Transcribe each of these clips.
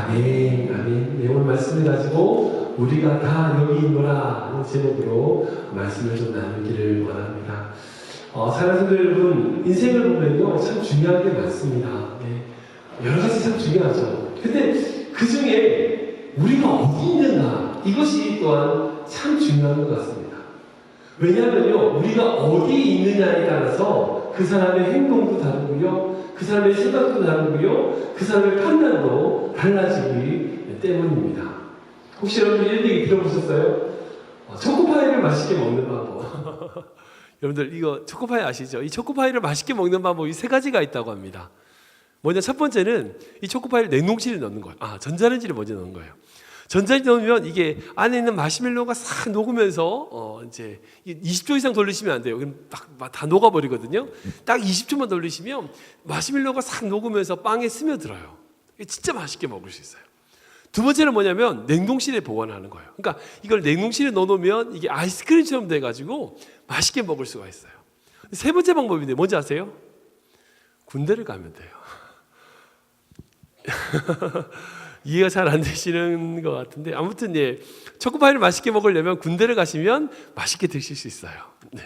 아멘, 아멘. 네, 오늘 말씀을 가지고 우리가 다 여기 있노라 하는 제목으로 말씀을 좀 나누기를 원합니다. 사랑하는 여러분, 인생을 보면요 참 중요한 게 많습니다. 네, 여러 가지 참 중요하죠. 근데 그 중에 우리가 어디 있는가, 이것이 또한 참 중요한 것 같습니다. 왜냐하면요, 우리가 어디 있느냐에 따라서 그 사람의 행동도 다르고요, 그 사람의 생각도 다르고요, 그 사람의 판단도 달라지기 때문입니다. 혹시 여러분 이런 얘기 들어보셨어요? 초코파이를 맛있게 먹는 방법. 여러분들 이거 초코파이 아시죠? 이 초코파이를 맛있게 먹는 방법이 세 가지가 있다고 합니다. 먼저 첫 번째는 이 초코파이를 냉동실에 넣는 거예요. 전자레인지를 먼저 넣는 거예요. 전자레인지 넣으면 이게 안에 있는 마시멜로가 싹 녹으면서 이제 20초 이상 돌리시면 안 돼요. 그럼 다 녹아버리거든요. 딱 20초만 돌리시면 마시멜로가 싹 녹으면서 빵에 스며들어요. 이게 진짜 맛있게 먹을 수 있어요. 두 번째는 뭐냐면 냉동실에 보관하는 거예요. 그러니까 이걸 냉동실에 넣어놓으면 이게 아이스크림처럼 돼가지고 맛있게 먹을 수가 있어요. 세 번째 방법인데 뭔지 아세요? 군대를 가면 돼요. 이해가 잘 안 되시는 것 같은데 아무튼 초코파이를 맛있게 먹으려면 군대를 가시면 맛있게 드실 수 있어요. 네.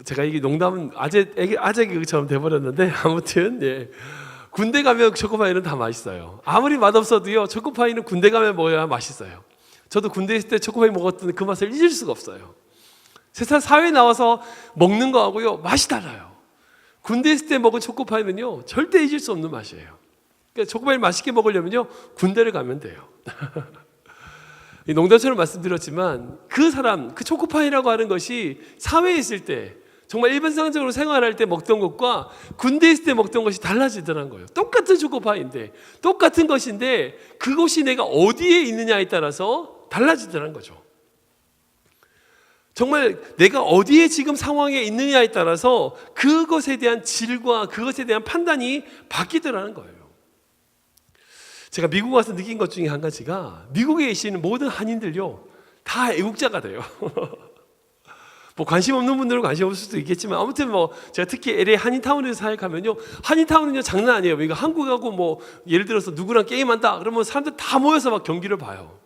제가 이게 농담은 아재 개그처럼 돼버렸는데 아무튼 군대 가면 초코파이는 다 맛있어요. 아무리 맛없어도요 초코파이는 군대 가면 먹어야 맛있어요. 저도 군대 있을 때 초코파이 먹었던 그 맛을 잊을 수가 없어요. 세상 사회에 나와서 먹는 거하고요 맛이 달라요. 군대 있을 때 먹은 초코파이는요 절대 잊을 수 없는 맛이에요. 그러니까 초코파이를 맛있게 먹으려면요 군대를 가면 돼요. 농담처럼 말씀드렸지만 그 초코파이라고 하는 것이 사회에 있을 때 정말 일반상적으로 생활할 때 먹던 것과 군대에 있을 때 먹던 것이 달라지더라는 거예요. 똑같은 초코파이인데 똑같은 것인데 그것이 내가 어디에 있느냐에 따라서 달라지더라는 거죠. 정말 내가 어디에 지금 상황에 있느냐에 따라서 그것에 대한 질과 그것에 대한 판단이 바뀌더라는 거예요. 제가 미국 와서 느낀 것 중에 한 가지가 미국에 계시는 모든 한인들요 다 애국자가 돼요. 뭐 관심 없는 분들은 관심 없을 수도 있겠지만 아무튼 제가 특히 LA 한인타운에서 사역하면요 한인타운은요 장난 아니에요. 그러니까 한국하고 예를 들어서 누구랑 게임한다 그러면 사람들 다 모여서 막 경기를 봐요.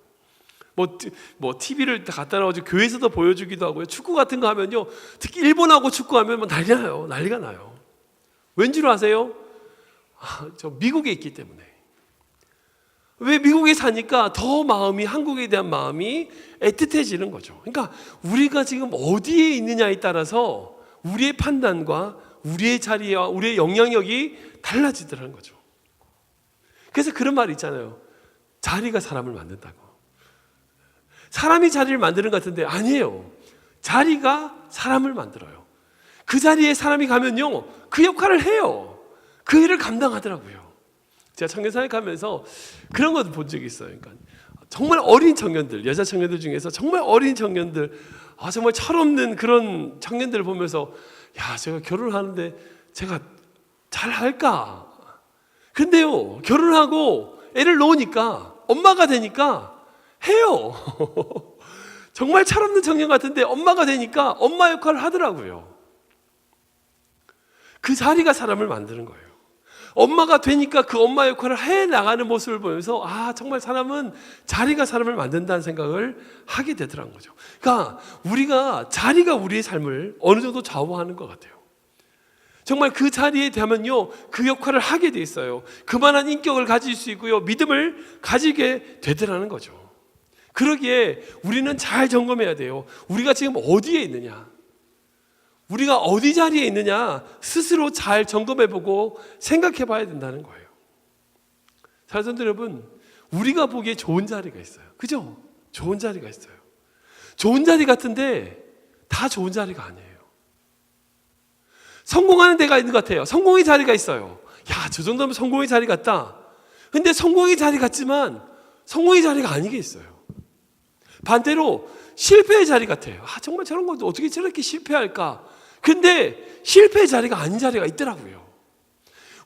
TV를 갖다 놔가지고 교회에서도 보여주기도 하고요. 축구 같은 거 하면요 특히 일본하고 축구하면 난리가 나요. 왠지로 아세요? 저 미국에 있기 때문에. 왜 미국에 사니까 더 한국에 대한 마음이 애틋해지는 거죠. 그러니까 우리가 지금 어디에 있느냐에 따라서 우리의 판단과 우리의 자리와 우리의 영향력이 달라지더라는 거죠. 그래서 그런 말이 있잖아요. 자리가 사람을 만든다고. 사람이 자리를 만드는 것 같은데 아니에요. 자리가 사람을 만들어요. 그 자리에 사람이 가면요 그 역할을 해요. 그 일을 감당하더라고요. 제가 청년 사역하면서 그런 것도 본 적이 있어요. 그러니까 정말 어린 청년들, 여자 청년들 중에서 정말 어린 청년들, 정말 철없는 그런 청년들을 보면서 제가 결혼하는데 제가 잘 할까? 근데요 결혼하고 애를 놓으니까 엄마가 되니까 해요. 정말 철없는 청년 같은데 엄마가 되니까 엄마 역할을 하더라고요. 그 자리가 사람을 만드는 거예요. 엄마가 되니까 그 엄마 역할을 해나가는 모습을 보면서 정말 사람은 자리가 사람을 만든다는 생각을 하게 되더라는 거죠. 그러니까 우리가 자리가 우리의 삶을 어느 정도 좌우하는 것 같아요. 정말 그 자리에 되면요 그 역할을 하게 돼 있어요. 그만한 인격을 가질 수 있고요 믿음을 가지게 되더라는 거죠. 그러기에 우리는 잘 점검해야 돼요. 우리가 지금 어디에 있느냐, 우리가 어디 자리에 있느냐 스스로 잘 점검해보고 생각해봐야 된다는 거예요. 사랑하는 여러분, 우리가 보기에 좋은 자리가 있어요. 그죠? 좋은 자리가 있어요. 좋은 자리 같은데 다 좋은 자리가 아니에요. 성공하는 데가 있는 것 같아요. 성공의 자리가 있어요. 저 정도면 성공의 자리 같다. 근데 성공의 자리 같지만 성공의 자리가 아니게 있어요. 반대로 실패의 자리 같아요. 정말 저런 것도 어떻게 저렇게 실패할까? 근데 실패의 자리가 아닌 자리가 있더라고요.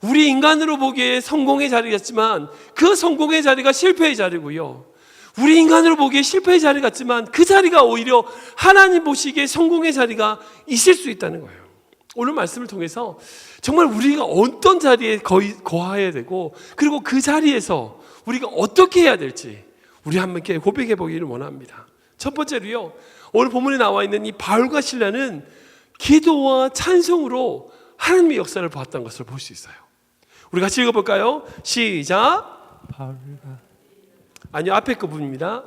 우리 인간으로 보기에 성공의 자리였지만 그 성공의 자리가 실패의 자리고요. 우리 인간으로 보기에 실패의 자리 같지만 그 자리가 오히려 하나님 보시기에 성공의 자리가 있을 수 있다는 거예요. 오늘 말씀을 통해서 정말 우리가 어떤 자리에 거해야 되고, 그리고 그 자리에서 우리가 어떻게 해야 될지 우리 함께 고백해 보기를 원합니다. 첫 번째로요, 오늘 본문에 나와 있는 이 바울과 실라는 기도와 찬송으로 하나님의 역사를 보았던 것을 볼 수 있어요. 우리 같이 읽어볼까요? 시작. 아니요, 앞에 그 부분입니다.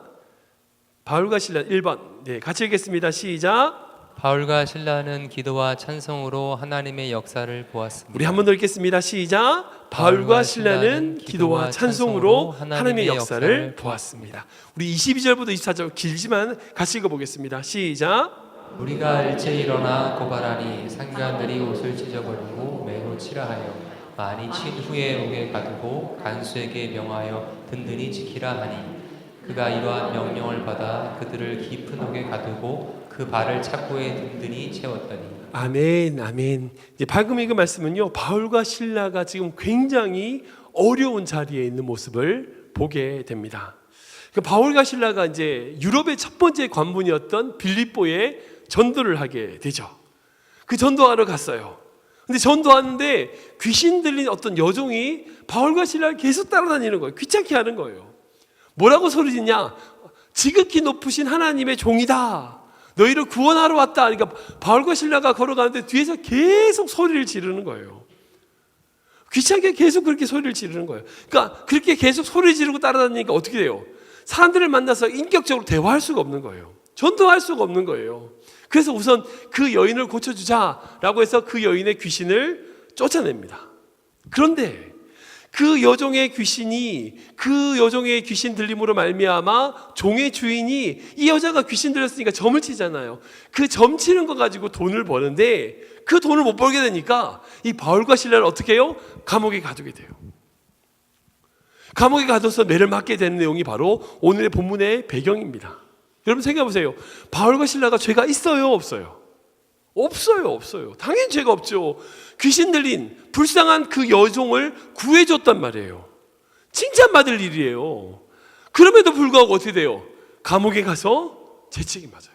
바울과 실라 1번. 네, 같이 읽겠습니다. 시작. 바울과 실라는 기도와 찬송으로 하나님의 역사를 보았습니다. 우리 한 번 더 읽겠습니다. 시작. 바울과 실라는 기도와 찬송으로 하나님의 역사를 보았습니다. 우리 22절부터 24절 길지만 같이 읽어보겠습니다. 시작. 우리가 일제 일어나 고발하니 상관들이 옷을 찢어버리고 매로 치라 하여 많이 친 후에 옥에 가두고 간수에게 명하여 든든히 지키라 하니, 그가 이러한 명령을 받아 그들을 깊은 옥에 가두고 그 발을 착고에 든든히 채웠더니. 아멘, 아멘. 이제 방금 읽은 말씀은요, 바울과 실라가 지금 굉장히 어려운 자리에 있는 모습을 보게 됩니다. 바울과 실라가 이제 유럽의 첫 번째 관문이었던 빌립보에 전도를 하게 되죠. 그 전도하러 갔어요. 근데 전도하는데 귀신 들린 어떤 여종이 바울과 실라를 계속 따라다니는 거예요. 귀찮게 하는 거예요. 뭐라고 소리지냐? 지극히 높으신 하나님의 종이다, 너희를 구원하러 왔다. 그러니까 바울과 실라가 걸어가는데 뒤에서 계속 소리를 지르는 거예요. 귀찮게 계속 그렇게 소리를 지르는 거예요. 그러니까 그렇게 계속 소리 지르고 따라다니니까 어떻게 돼요? 사람들을 만나서 인격적으로 대화할 수가 없는 거예요. 전도할 수가 없는 거예요. 그래서 우선 그 여인을 고쳐주자라고 해서 그 여인의 귀신을 쫓아냅니다. 그런데 그 여종의 귀신이, 그 여종의 귀신 들림으로 말미암아 종의 주인이 이 여자가 귀신 들렸으니까 점을 치잖아요. 그 점 치는 거 가지고 돈을 버는데 그 돈을 못 벌게 되니까 이 바울과 실라를 어떻게 해요? 감옥에 가두게 돼요. 감옥에 가둬서 매를 맞게 되는 내용이 바로 오늘의 본문의 배경입니다. 여러분 생각해 보세요. 바울과 실라가 죄가 있어요, 없어요? 없어요, 없어요. 당연히 죄가 없죠. 귀신 들린 불쌍한 그 여종을 구해줬단 말이에요. 칭찬받을 일이에요. 그럼에도 불구하고 어떻게 돼요? 감옥에 가서 재책이 맞아요.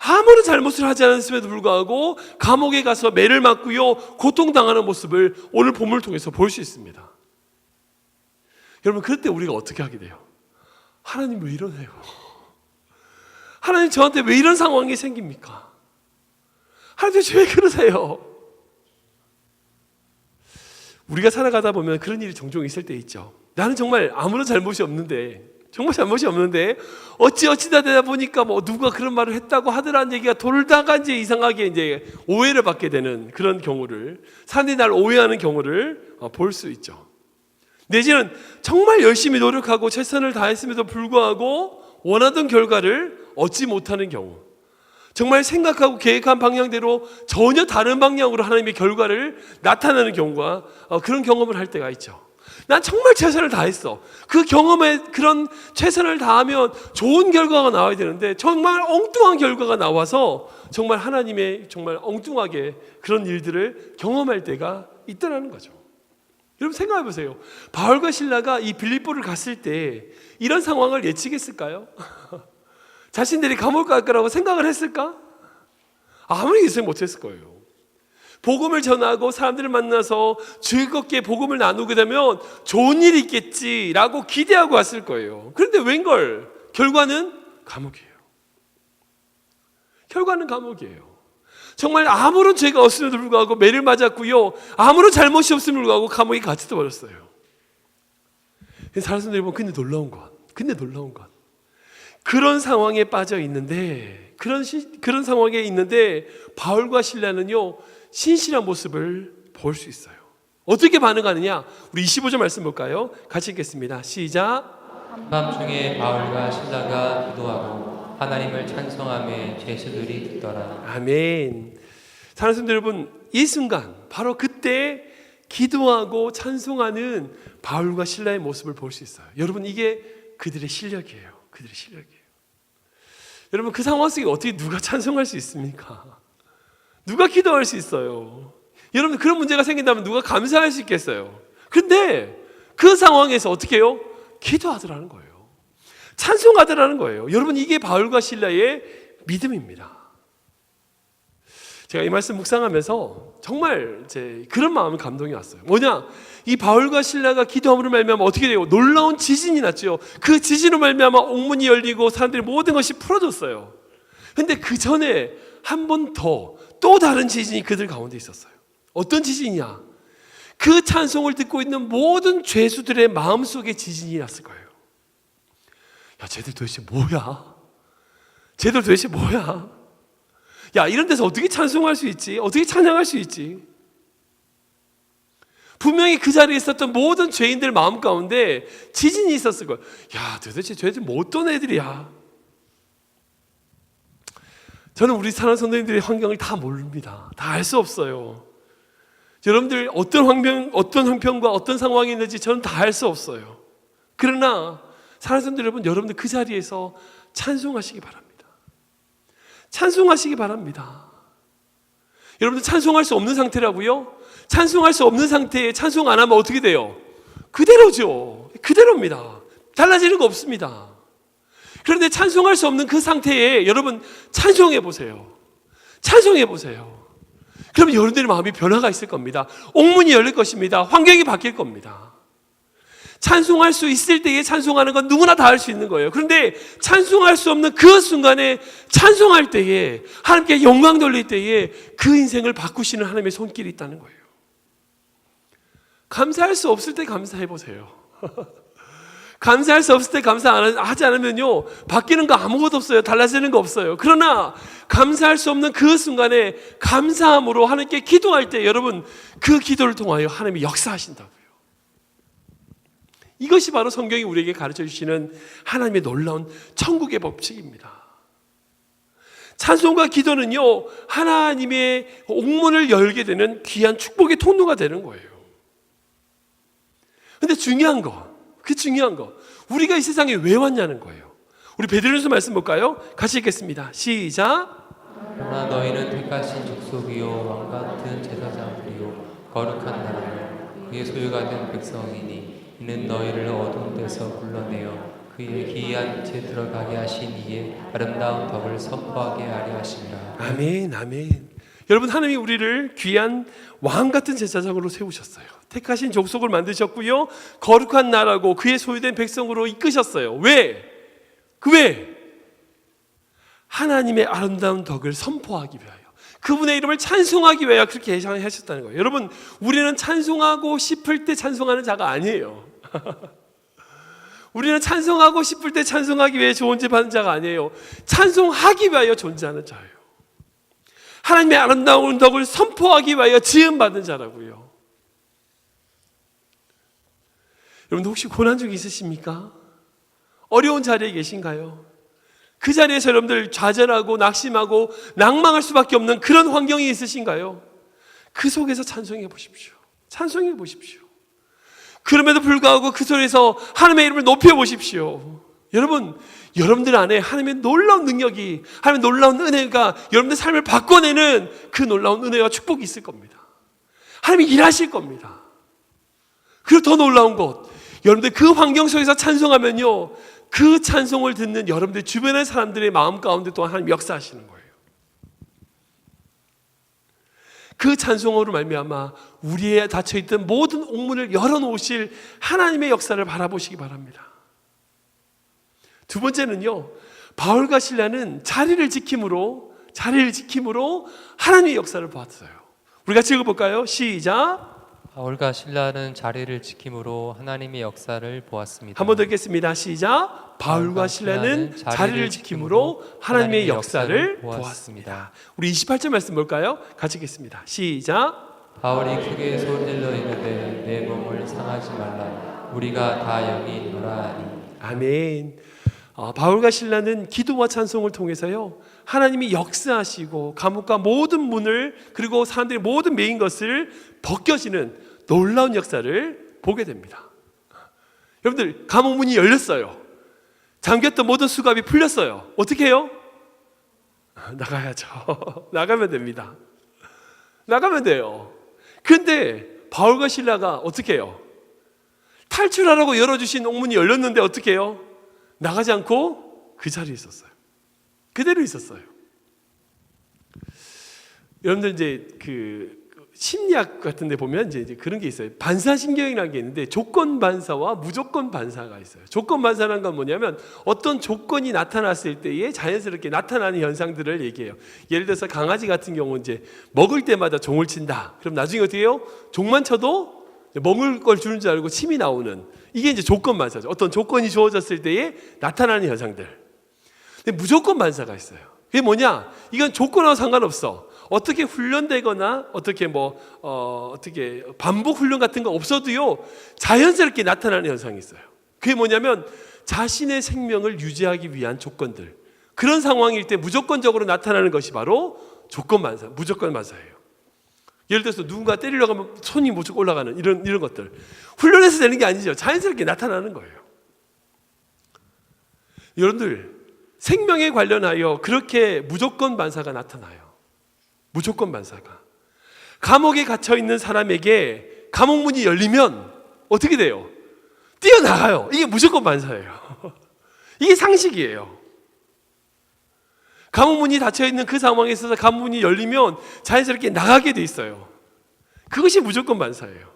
아무런 잘못을 하지 않았음에도 불구하고 감옥에 가서 매를 맞고요, 고통당하는 모습을 오늘 본문을 통해서 볼 수 있습니다. 여러분, 그럴 때 우리가 어떻게 하게 돼요? 하나님 왜 이러세요? 하나님 저한테 왜 이런 상황이 생깁니까? 하나님 왜 그러세요? 우리가 살아가다 보면 그런 일이 종종 있을 때 있죠. 나는 정말 아무런 잘못이 없는데, 정말 잘못이 없는데 어찌다 되다 보니까 뭐 누가 그런 말을 했다고 하더라는 얘기가 돌다가 이제 이상하게 이제 오해를 받게 되는 그런 경우를, 사람들이 날 오해하는 경우를 볼 수 있죠. 내지는 정말 열심히 노력하고 최선을 다했음에도 불구하고 원하던 결과를 얻지 못하는 경우, 정말 생각하고 계획한 방향대로 전혀 다른 방향으로 하나님의 결과를 나타내는 경우가, 그런 경험을 할 때가 있죠. 난 정말 최선을 다했어. 그 경험에 그런 최선을 다하면 좋은 결과가 나와야 되는데 정말 엉뚱한 결과가 나와서 정말 하나님의 정말 엉뚱하게 그런 일들을 경험할 때가 있다는 거죠. 여러분 생각해 보세요. 바울과 실라가 이 빌립보를 갔을 때 이런 상황을 예측했을까요? 자신들이 감옥 갈 거라고 생각을 했을까? 아무리 예측 못했을 거예요. 복음을 전하고 사람들을 만나서 즐겁게 복음을 나누게 되면 좋은 일이 있겠지라고 기대하고 왔을 거예요. 그런데 웬걸 결과는 감옥이에요. 결과는 감옥이에요. 정말 아무런 죄가 없음에도 불구하고 매를 맞았고요, 아무런 잘못이 없음에도 불구하고 감옥에 갇혀도 버렸어요. 사람들이 보면 근데 놀라운 것, 그런 상황에 빠져 있는데, 그런 상황에 있는데 바울과 실라는요 신실한 모습을 볼 수 있어요. 어떻게 반응하느냐? 우리 25절 말씀 볼까요? 같이 읽겠습니다. 시작. 밤중에 바울과 실라가 기도하고 하나님을 찬송하며 죄수들이 듣더라. 아멘. 사랑하는 여러분, 이 순간 바로 그때 기도하고 찬송하는 바울과 실라의 모습을 볼 수 있어요. 여러분, 이게 그들의 실력이에요. 그들의 실력이에요. 여러분, 그 상황 속에 어떻게 누가 찬송할 수 있습니까? 누가 기도할 수 있어요? 여러분, 그런 문제가 생긴다면 누가 감사할 수 있겠어요? 근데 그 상황에서 어떻게 해요? 기도하더라는 거예요. 찬송하더라는 거예요. 여러분, 이게 바울과 실라의 믿음입니다. 제가 이 말씀 묵상하면서 정말 그런 마음이 감동이 왔어요. 뭐냐? 이 바울과 실라가 기도함으로 말미암아 어떻게 돼요? 놀라운 지진이 났죠. 그 지진으로 말미암아 옥문이 열리고 사람들이 모든 것이 풀어졌어요. 근데 그 전에 한 번 더 또 다른 지진이 그들 가운데 있었어요. 어떤 지진이냐? 그 찬송을 듣고 있는 모든 죄수들의 마음속에 지진이 났을 거예요. 야, 쟤들 도대체 뭐야? 쟤들 도대체 뭐야? 야, 이런 데서 어떻게 찬송할 수 있지? 어떻게 찬양할 수 있지? 분명히 그 자리에 있었던 모든 죄인들 마음 가운데 지진이 있었을 거예요. 야, 도대체 쟤들 뭐 어떤 애들이야? 저는 우리 사랑 선생님들의 환경을 다 모릅니다. 다 알 수 없어요. 여러분들 어떤 형편과 어떤 상황이 있는지 저는 다 알 수 없어요. 그러나 사랑 선생님 여러분들 그 자리에서 찬송하시기 바랍니다. 찬송하시기 바랍니다. 여러분들 찬송할 수 없는 상태라고요? 찬송할 수 없는 상태에 찬송 안 하면 어떻게 돼요? 그대로죠. 그대로입니다. 달라지는 거 없습니다. 그런데 찬송할 수 없는 그 상태에 여러분 찬송해 보세요. 찬송해 보세요. 그러면 여러분들의 마음이 변화가 있을 겁니다. 옥문이 열릴 것입니다. 환경이 바뀔 겁니다. 찬송할 수 있을 때에 찬송하는 건 누구나 다 할 수 있는 거예요. 그런데 찬송할 수 없는 그 순간에 찬송할 때에 하나님께 영광 돌릴 때에 그 인생을 바꾸시는 하나님의 손길이 있다는 거예요. 감사할 수 없을 때 감사해 보세요. 감사할 수 없을 때 감사하지 않으면요 바뀌는 거 아무것도 없어요. 달라지는 거 없어요. 그러나 감사할 수 없는 그 순간에 감사함으로 하나님께 기도할 때 여러분 그 기도를 통하여 하나님이 역사하신다고요. 이것이 바로 성경이 우리에게 가르쳐 주시는 하나님의 놀라운 천국의 법칙입니다. 찬송과 기도는요 하나님의 옥문을 열게 되는 귀한 축복의 통로가 되는 거예요. 근데 중요한 거 우리가 이 세상에 왜 왔냐는 거예요. 우리 베드로전서 말씀 볼까요? 같이 읽겠습니다. 시작. 그러나 너희는 택하신 족속이요 왕같은 제사장들이요 거룩한 나라요 그의 소유가 된 백성이니 이는 너희를 어두운 데서 불러내어 그의 기이한 빛에 들어가게 하신 이의 아름다운 덕을 선포하게 하려 하심이라. 아멘, 아멘. 여러분 하나님이 우리를 귀한 왕 같은 제사장으로 세우셨어요. 택하신 족속을 만드셨고요. 거룩한 나라고 그의 소유된 백성으로 이끄셨어요. 왜? 하나님의 아름다운 덕을 선포하기 위하여, 그분의 이름을 찬송하기 위하여 그렇게 예정하셨다는 거예요. 여러분 우리는 찬송하고 싶을 때 찬송하는 자가 아니에요. 우리는 찬송하고 싶을 때 찬송하기 위해 존재하는 자가 아니에요. 찬송하기 위하여 존재하는 자예요. 하나님의 아름다운 덕을 선포하기 위하여 지음받은 자라고요. 여러분 혹시 고난 중에 있으십니까? 어려운 자리에 계신가요? 그 자리에서 여러분들 좌절하고 낙심하고 낭망할 수밖에 없는 그런 환경이 있으신가요? 그 속에서 찬송해 보십시오. 찬송해 보십시오. 그럼에도 불구하고 그 속에서 하나님의 이름을 높여 보십시오. 여러분들 안에 하나님의 놀라운 능력이, 하나님의 놀라운 은혜가 여러분들 삶을 바꿔내는 그 놀라운 은혜와 축복이 있을 겁니다. 하나님이 일하실 겁니다. 그리고 더 놀라운 것, 여러분들 그 환경 속에서 찬송하면요 그 찬송을 듣는 여러분들 주변의 사람들의 마음 가운데 또한 하나님 역사하시는 거예요. 그 찬송으로 말미암아 우리의 닫혀있던 모든 옥문을 열어놓으실 하나님의 역사를 바라보시기 바랍니다. 두 번째는요, 바울과 실라는 자리를 지킴으로 하나님의 역사를 보았어요. 우리 같이 읽어볼까요? 시작. 바울과 실라는 자리를 지킴으로 하나님의 역사를 보았습니다. 한 번 더 읽겠습니다. 시작. 바울과 실라는 자리를 지킴으로 하나님의 역사를 보았습니다. 우리 28절 말씀 볼까요? 같이 읽겠습니다. 시작. 바울이 크게 소리질러 이르되 내 몸을 상하지 말라 우리가 다 영이 있노라 하니. 아멘. 바울과 실라는 기도와 찬송을 통해서요 하나님이 역사하시고 감옥과 모든 문을, 그리고 사람들이 모든 메인 것을 벗겨지는 놀라운 역사를 보게 됩니다. 여러분들 감옥 문이 열렸어요. 잠겼던 모든 수갑이 풀렸어요. 어떻게 해요? 나가야죠. 나가면 됩니다. 나가면 돼요. 그런데 바울과 실라가 어떻게 해요? 탈출하라고 열어주신 옥문이 열렸는데 어떻게 해요? 나가지 않고 그 자리에 있었어요. 그대로 있었어요. 여러분들 이제 그 심리학 같은 데 보면 이제 그런 게 있어요. 반사신경이라는 게 있는데 조건 반사와 무조건 반사가 있어요. 조건 반사라는 건 뭐냐면 어떤 조건이 나타났을 때에 자연스럽게 나타나는 현상들을 얘기해요. 예를 들어서 강아지 같은 경우 이제 먹을 때마다 종을 친다. 그럼 나중에 어떻게 해요? 종만 쳐도 먹을 걸 주는 줄 알고 침이 나오는, 이게 이제 조건 반사죠. 어떤 조건이 주어졌을 때에 나타나는 현상들. 근데 무조건 반사가 있어요. 그게 뭐냐? 이건 조건하고 상관없어. 어떻게 훈련되거나 어떻게 어떻게 반복 훈련 같은 거 없어도요, 자연스럽게 나타나는 현상이 있어요. 그게 뭐냐면 자신의 생명을 유지하기 위한 조건들, 그런 상황일 때 무조건적으로 나타나는 것이 바로 조건 반사, 무조건 반사예요. 예를 들어서 누군가 때리려고 하면 손이 무조건 올라가는 이런 것들, 훈련해서 되는 게 아니죠. 자연스럽게 나타나는 거예요. 여러분들, 생명에 관련하여 그렇게 무조건 반사가 나타나요. 무조건 반사가. 감옥에 갇혀 있는 사람에게 감옥 문이 열리면 어떻게 돼요? 뛰어나가요. 이게 무조건 반사예요. 이게 상식이에요. 감옥 문이 닫혀 있는 그 상황에 있어서 감옥 문이 열리면 자연스럽게 나가게 돼 있어요. 그것이 무조건 반사예요.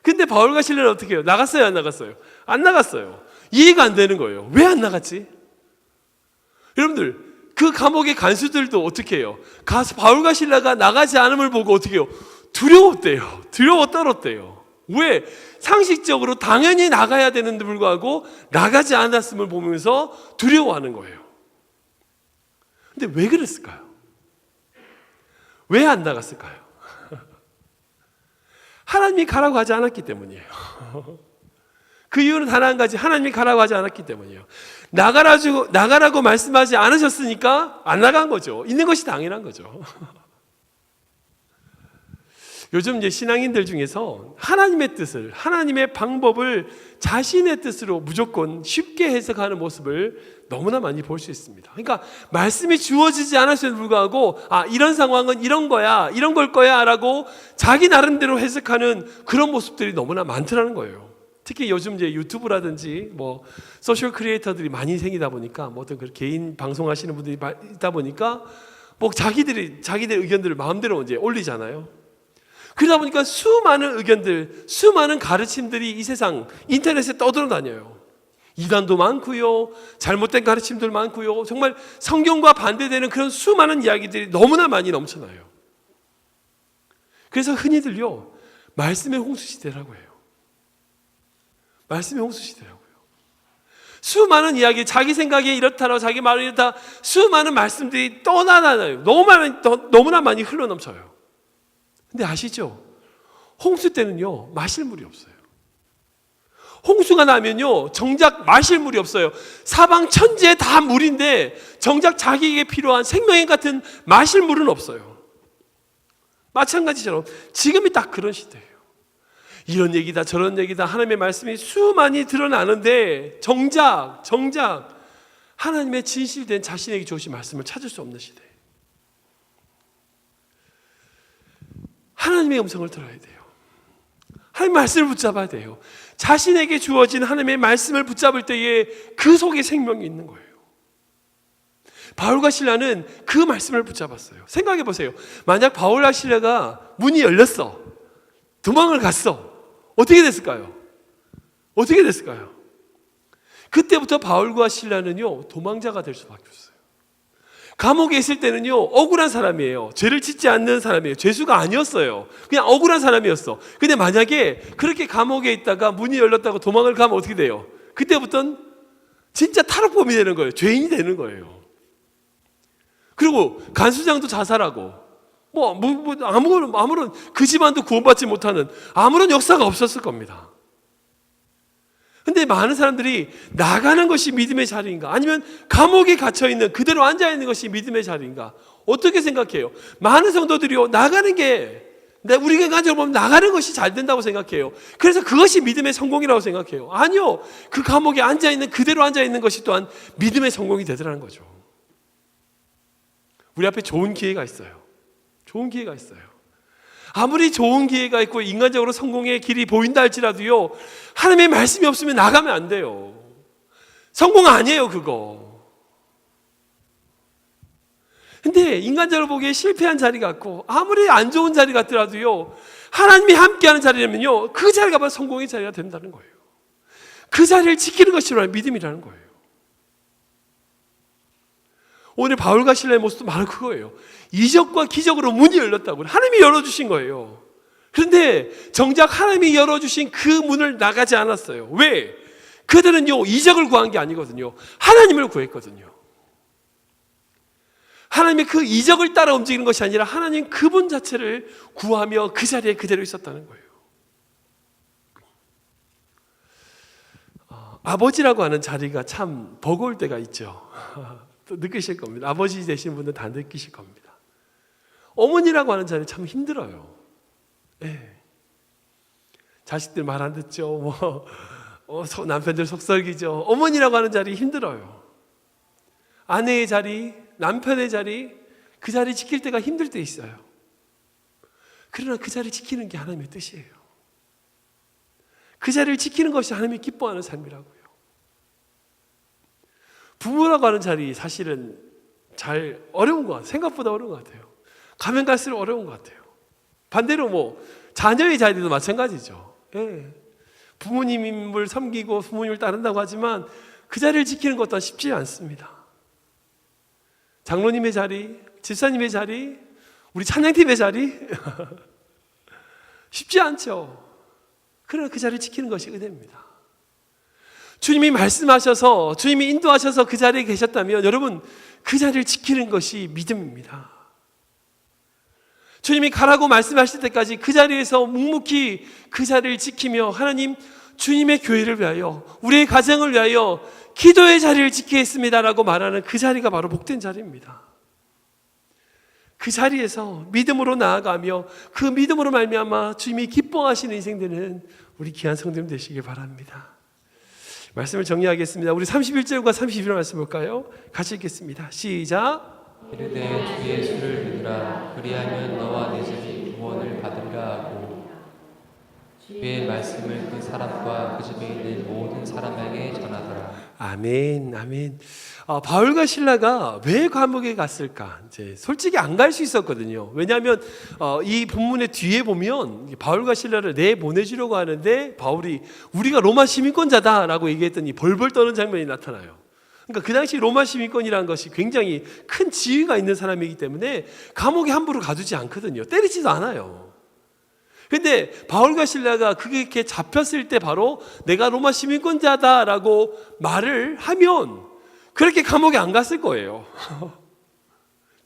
근데 바울과 실라는 어떻게 해요? 나갔어요, 안 나갔어요? 안 나갔어요. 이해가 안 되는 거예요. 왜 안 나갔지? 여러분들, 그 감옥의 간수들도 어떻게 해요? 가서 바울과 실라가 나가지 않음을 보고 어떻게 해요? 두려웠대요. 두려워 떨었대요. 왜? 상식적으로 당연히 나가야 되는데 불구하고 나가지 않았음을 보면서 두려워하는 거예요. 근데 왜 그랬을까요? 왜 안 나갔을까요? 하나님이 가라고 하지 않았기 때문이에요. 그 이유는 단 한 가지, 하나님이 가라고 하지 않았기 때문이에요. 나가라고 말씀하지 않으셨으니까 안 나간 거죠. 있는 것이 당연한 거죠. 요즘 이제 신앙인들 중에서 하나님의 뜻을, 하나님의 방법을 자신의 뜻으로 무조건 쉽게 해석하는 모습을 너무나 많이 볼 수 있습니다. 그러니까 말씀이 주어지지 않았음에도 불구하고 이런 상황은 이런 거야, 이런 걸 거야 라고 자기 나름대로 해석하는 그런 모습들이 너무나 많더라는 거예요. 특히 요즘 이제 유튜브라든지 소셜 크리에이터들이 많이 생기다 보니까 어떤 그 개인 방송하시는 분들이 있다 보니까 자기들의 의견들을 마음대로 이제 올리잖아요. 그러다 보니까 수많은 의견들, 수많은 가르침들이 이 세상 인터넷에 떠돌아다녀요. 이단도 많고요, 잘못된 가르침들 많고요, 정말 성경과 반대되는 그런 수많은 이야기들이 너무나 많이 넘쳐나요. 그래서 흔히들요, 말씀의 홍수 시대라고 해요. 말씀의 홍수 시대라고요. 수많은 이야기, 자기 생각이 이렇다라고 자기 말이 이렇다, 수많은 말씀들이 떠나나요. 너무나 많이 흘러넘쳐요. 근데 아시죠? 홍수 때는요, 마실 물이 없어요. 홍수가 나면요, 정작 마실 물이 없어요. 사방 천지에 다 물인데 정작 자기에게 필요한 생명의 같은 마실 물은 없어요. 마찬가지처럼 지금이 딱 그런 시대예요. 이런 얘기다 저런 얘기다 하나님의 말씀이 수많이 드러나는데 정작 하나님의 진실된 자신에게 주신 말씀을 찾을 수 없는 시대. 하나님의 음성을 들어야 돼요. 하나님의 말씀을 붙잡아야 돼요. 자신에게 주어진 하나님의 말씀을 붙잡을 때에 그 속에 생명이 있는 거예요. 바울과 실라는 그 말씀을 붙잡았어요. 생각해 보세요. 만약 바울과 실라가 문이 열렸어, 도망을 갔어, 어떻게 됐을까요? 어떻게 됐을까요? 그때부터 바울과 실라는요, 도망자가 될 수밖에 없어요. 감옥에 있을 때는요, 억울한 사람이에요. 죄를 짓지 않는 사람이에요. 죄수가 아니었어요. 그냥 억울한 사람이었어. 근데 만약에 그렇게 감옥에 있다가 문이 열렸다고 도망을 가면 어떻게 돼요? 그때부터는 진짜 탈옥범이 되는 거예요. 죄인이 되는 거예요. 그리고 간수장도 자살하고 아무런 그 집안도 구원받지 못하는 아무런 역사가 없었을 겁니다. 근데 많은 사람들이 나가는 것이 믿음의 자리인가, 아니면 감옥에 갇혀있는 그대로 앉아있는 것이 믿음의 자리인가, 어떻게 생각해요? 많은 성도들이요, 나가는 게, 우리가 인간적으로 보면 나가는 것이 잘 된다고 생각해요. 그래서 그것이 믿음의 성공이라고 생각해요. 아니요, 그 감옥에 앉아있는, 그대로 앉아있는 것이 또한 믿음의 성공이 되더라는 거죠. 우리 앞에 좋은 기회가 있어요. 좋은 기회가 있어요. 아무리 좋은 기회가 있고 인간적으로 성공의 길이 보인다 할지라도요, 하나님의 말씀이 없으면 나가면 안 돼요. 성공 아니에요, 그거. 근데 인간적으로 보기에 실패한 자리 같고 아무리 안 좋은 자리 같더라도요, 하나님이 함께하는 자리라면요, 그 자리가 바로 성공의 자리가 된다는 거예요. 그 자리를 지키는 것이 바로 믿음이라는 거예요. 오늘 바울과 실라의 모습도 바로 그거예요. 이적과 기적으로 문이 열렸다고. 하나님이 열어주신 거예요. 그런데 정작 하나님이 열어주신 그 문을 나가지 않았어요. 왜? 그들은요, 이적을 구한 게 아니거든요. 하나님을 구했거든요. 하나님의 그 이적을 따라 움직이는 것이 아니라 하나님 그분 자체를 구하며 그 자리에 그대로 있었다는 거예요. 아버지라고 하는 자리가 참 버거울 때가 있죠. 또 느끼실 겁니다. 아버지 되신 분은 다 느끼실 겁니다. 어머니라고 하는 자리 참 힘들어요. 네. 자식들 말 안 듣죠. 남편들 속설기죠. 어머니라고 하는 자리 힘들어요. 아내의 자리, 남편의 자리, 그 자리 지킬 때가 힘들 때 있어요. 그러나 그 자리 지키는 게 하나님의 뜻이에요. 그 자리를 지키는 것이 하나님이 기뻐하는 삶이라고요. 부모라고 하는 자리 사실은 잘 어려운 것 같아요. 생각보다 어려운 것 같아요. 가면 갈수록 어려운 것 같아요. 반대로 자녀의 자리도 마찬가지죠. 예. 부모님을 섬기고 부모님을 따른다고 하지만 그 자리를 지키는 것도 쉽지 않습니다. 장로님의 자리, 집사님의 자리, 우리 찬양팀의 자리 쉽지 않죠. 그러나 그 자리를 지키는 것이 은혜입니다. 주님이 말씀하셔서, 주님이 인도하셔서 그 자리에 계셨다면 여러분, 그 자리를 지키는 것이 믿음입니다. 주님이 가라고 말씀하실 때까지 그 자리에서 묵묵히 그 자리를 지키며 하나님, 주님의 교회를 위하여, 우리의 가정을 위하여 기도의 자리를 지키겠습니다라고 말하는 그 자리가 바로 복된 자리입니다. 그 자리에서 믿음으로 나아가며 그 믿음으로 말미암아 주님이 기뻐하시는 인생 되는 우리 귀한 성도님 되시길 바랍니다. 말씀을 정리하겠습니다. 우리 31절과 32절 말씀 볼까요? 같이 읽겠습니다. 시작. 이르되 주 예수를 믿으라. 그리하면 너와 내 집이 구원을 받으리라 하고 주의 말씀을 그 사람과 그 집에 있는 모든 사람에게 전하더라. 아멘, 아멘. 바울과 실라가 왜 감옥에 갔을까? 이제 솔직히 안 갈 수 있었거든요. 왜냐하면 이 본문의 뒤에 보면 바울과 실라를 내보내주려고 하는데 바울이 우리가 로마 시민권자다라고 얘기했더니 벌벌 떠는 장면이 나타나요. 그러니까 그 당시 로마 시민권이라는 것이 굉장히 큰 지위가 있는 사람이기 때문에 감옥에 함부로 가두지 않거든요. 때리지도 않아요. 근데 바울과 실라가 그게 이렇게 잡혔을 때 바로 내가 로마 시민권자다라고 말을 하면 그렇게 감옥에 안 갔을 거예요.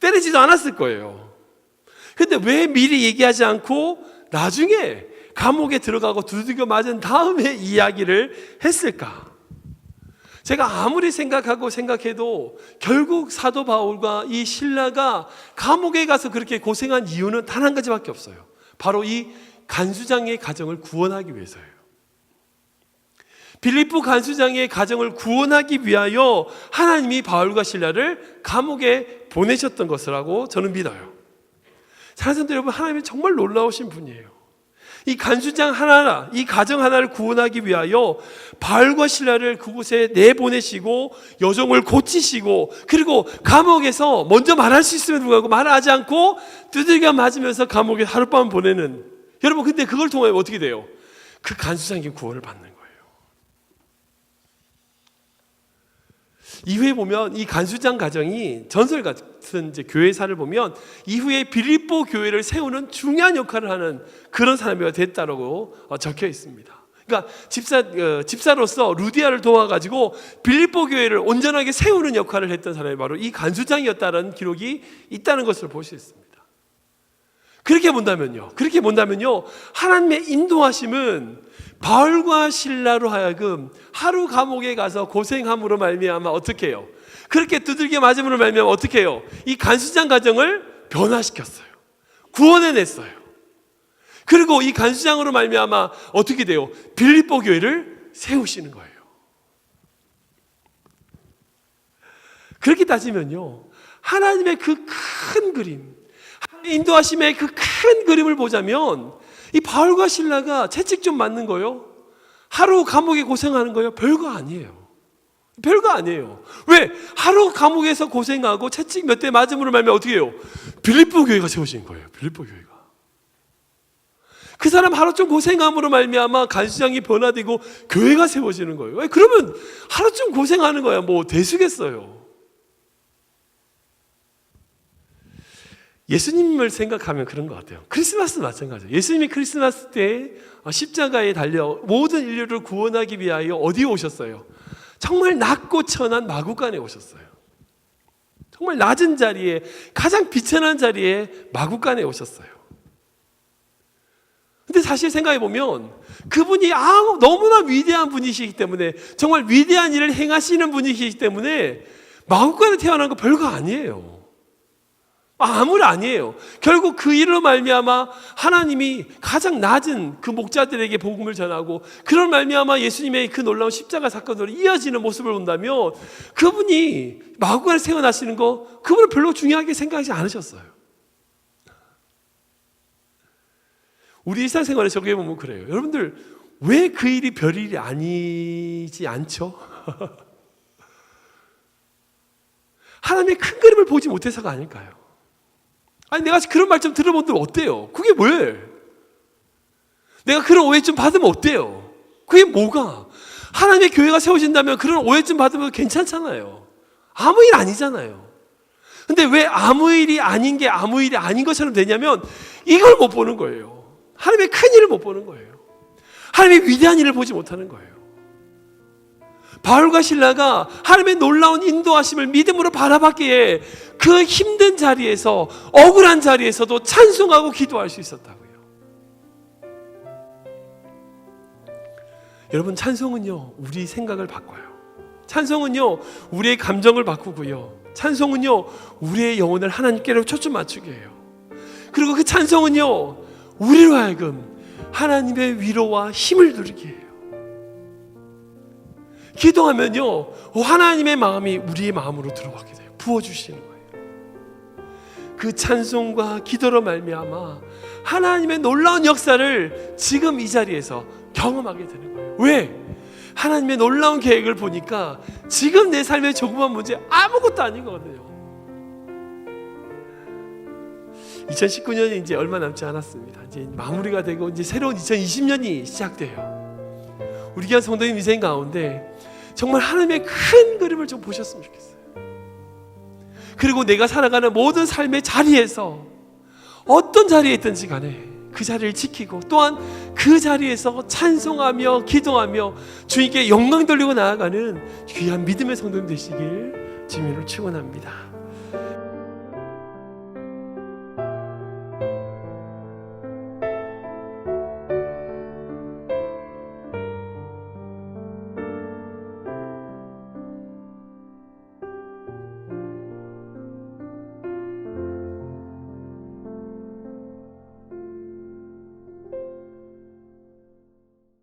때리지도 않았을 거예요. 근데 왜 미리 얘기하지 않고 나중에 감옥에 들어가고 두들겨 맞은 다음에 이야기를 했을까? 제가 아무리 생각해도 결국 사도 바울과 이 실라가 감옥에 가서 그렇게 고생한 이유는 단 한 가지밖에 없어요. 바로 이 간수장의 가정을 구원하기 위해서예요. 빌립보 간수장의 가정을 구원하기 위하여 하나님이 바울과 실라를 감옥에 보내셨던 것이라고 저는 믿어요. 사랑하는 성도 여러분, 하나님은 정말 놀라우신 분이에요. 이 간수장 하나, 이 가정 하나를 구원하기 위하여 바울과 실라를 그곳에 내보내시고 여정을 고치시고 그리고 감옥에서 먼저 말할 수 있음에도 불구하고 말하지 않고 두들겨 맞으면서 감옥에 하룻밤 보내는, 여러분 근데 그걸 통해 어떻게 돼요? 그 간수장의 구원을 받는 거예요. 이후에 보면 이 간수장 가정이 전설 같은 이제 교회사를 보면 이후에 빌립보 교회를 세우는 중요한 역할을 하는 그런 사람이 됐다고 적혀 있습니다. 그러니까 집사로서 루디아를 도와가지고 빌립보 교회를 온전하게 세우는 역할을 했던 사람이 바로 이 간수장이었다는 기록이 있다는 것을 볼 수 있습니다. 그렇게 본다면요, 하나님의 인도하심은 바울과 실라로 하여금 하루 감옥에 가서 고생함으로 말미암아 어떻게 해요? 그렇게 두들겨 맞음으로 말미암아 어떻게 해요? 이 간수장 가정을 변화시켰어요. 구원해냈어요. 그리고 이 간수장으로 말미암아 어떻게 돼요? 빌립보 교회를 세우시는 거예요. 그렇게 따지면요, 하나님의 그 큰 그림, 인도하심의 그 큰 그림을 보자면 이 바울과 실라가 채찍 좀 맞는 거요, 하루 감옥에 고생하는 거요, 별거 아니에요. 별거 아니에요. 왜? 하루 감옥에서 고생하고 채찍 몇 대 맞음으로 말미암아 어떻게 해요? 빌립보 교회가 세워진 거예요. 빌립보 교회가. 그 사람 하루 좀 고생함으로 말미암아 간수장이 변화되고 교회가 세워지는 거예요. 왜? 그러면 하루 좀 고생하는 거야. 뭐 대수겠어요. 예수님을 생각하면 그런 것 같아요. 크리스마스도 마찬가지예요. 예수님이 크리스마스 때 십자가에 달려 모든 인류를 구원하기 위하여 어디에 오셨어요? 정말 낮고 천한 마구간에 오셨어요. 정말 낮은 자리에, 가장 비천한 자리에 마구간에 오셨어요. 근데 사실 생각해 보면 그분이 너무나 위대한 분이시기 때문에, 정말 위대한 일을 행하시는 분이시기 때문에 마구간에 태어난 거 별거 아니에요. 아무리 아니에요. 결국 그 일로 말미암아 하나님이 가장 낮은 그 목자들에게 복음을 전하고, 그런 말미암아 예수님의 그 놀라운 십자가 사건으로 이어지는 모습을 본다면, 그분이 마구간에 태어나시는 거 그분은 별로 중요하게 생각하지 않으셨어요. 우리 일상생활에 적용해 보면 그래요. 여러분들 왜 그 일이 별일이 아니지 않죠? 하나님의 큰 그림을 보지 못해서가 아닐까요? 아니, 내가 그런 말 좀 들어보면 어때요? 그게 뭐예요? 내가 그런 오해 좀 받으면 어때요? 그게 뭐가? 하나님의 교회가 세워진다면 그런 오해 좀 받으면 괜찮잖아요. 아무 일 아니잖아요. 근데 왜 아무 일이 아닌 게 아무 일이 아닌 것처럼 되냐면, 이걸 못 보는 거예요. 하나님의 큰 일을 못 보는 거예요. 하나님의 위대한 일을 보지 못하는 거예요. 바울과 실라가 하나님의 놀라운 인도하심을 믿음으로 바라봤기에 그 힘든 자리에서, 억울한 자리에서도 찬송하고 기도할 수 있었다고요. 여러분, 찬송은요 우리 생각을 바꿔요. 찬송은요 우리의 감정을 바꾸고요, 찬송은요 우리의 영혼을 하나님께로 초점 맞추게 해요. 그리고 그 찬송은요 우리로 하여금 하나님의 위로와 힘을 누리게 해요. 기도하면요 하나님의 마음이 우리의 마음으로 들어가게 돼요. 부어주시는 거예요. 그 찬송과 기도로 말미암아 하나님의 놀라운 역사를 지금 이 자리에서 경험하게 되는 거예요. 왜? 하나님의 놀라운 계획을 보니까 지금 내 삶의 조그만 문제 아무것도 아닌 거거든요. 2019년이 이제 얼마 남지 않았습니다. 이제 마무리가 되고 이제 새로운 2020년이 시작돼요. 우리 교회 성도님 인생 가운데 정말 하나님의 큰 그림을 좀 보셨으면 좋겠어요. 그리고 내가 살아가는 모든 삶의 자리에서 어떤 자리에 있든지 간에 그 자리를 지키고, 또한 그 자리에서 찬송하며 기도하며 주님께 영광 돌리고 나아가는 귀한 믿음의 성도님 되시길 주님으로 축원합니다.